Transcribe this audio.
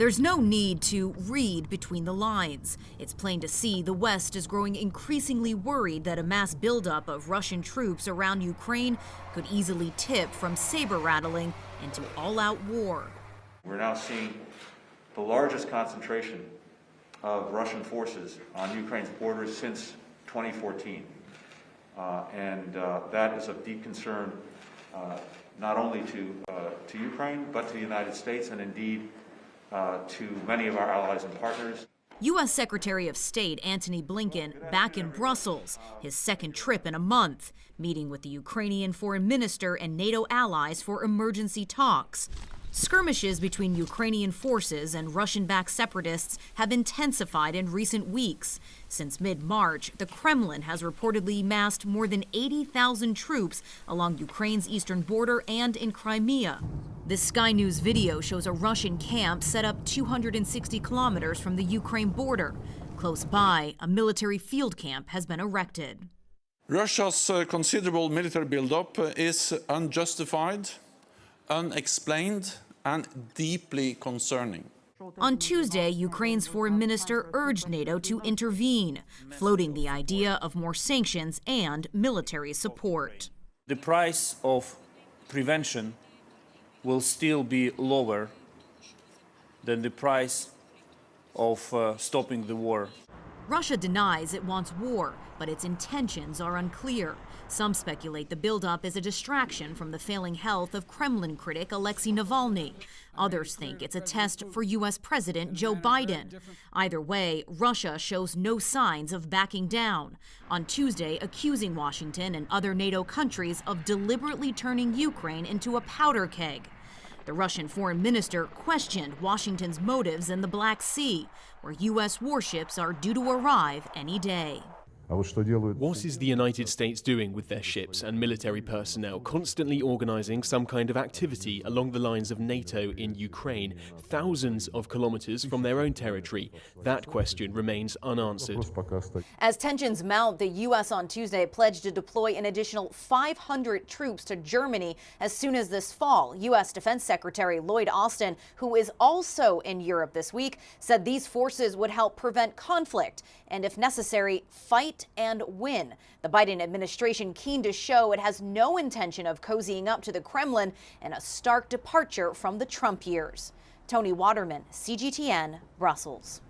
There's no need to read between the lines. It's plain to see the West is growing increasingly worried that a mass buildup of Russian troops around Ukraine could easily tip from saber-rattling into all-out war. We're now seeing the largest concentration of Russian forces on Ukraine's borders since 2014. That is of deep concern not only to Ukraine, but to the United States and indeed to many of our allies and partners. U.S. Secretary of State Antony Blinken back in Brussels, his second trip in a month, meeting with the Ukrainian foreign minister and NATO allies for emergency talks. Skirmishes between Ukrainian forces and Russian-backed separatists have intensified in recent weeks. Since mid-March, the Kremlin has reportedly massed more than 80,000 troops along Ukraine's eastern border and in Crimea. This Sky News video shows a Russian camp set up 260 kilometers from the Ukraine border. Close by, a military field camp has been erected. Russia's considerable military buildup is unjustified, unexplained and deeply concerning. On Tuesday, Ukraine's foreign minister urged NATO to intervene, floating the idea of more sanctions and military support. The price of prevention will still be lower than the price of stopping the war. Russia denies it wants war, but its intentions are unclear. Some speculate the buildup is a distraction from the failing health of Kremlin critic Alexei Navalny. Others think it's a test for U.S. President Joe Biden. Either way, Russia shows no signs of backing down. On Tuesday, accusing Washington and other NATO countries of deliberately turning Ukraine into a powder keg. The Russian foreign minister questioned Washington's motives in the Black Sea, where U.S. warships are due to arrive any day. What is the United States doing with their ships and military personnel, constantly organizing some kind of activity along the lines of NATO in Ukraine, thousands of kilometers from their own territory? That question remains unanswered. As tensions mount, the U.S. on Tuesday pledged to deploy an additional 500 troops to Germany as soon as this fall. U.S. Defense Secretary Lloyd Austin, who is also in Europe this week, said these forces would help prevent conflict and, if necessary, fight and win. The Biden administration keen to show it has no intention of cozying up to the Kremlin, and a stark departure from the Trump years. Tony Waterman, CGTN, Brussels.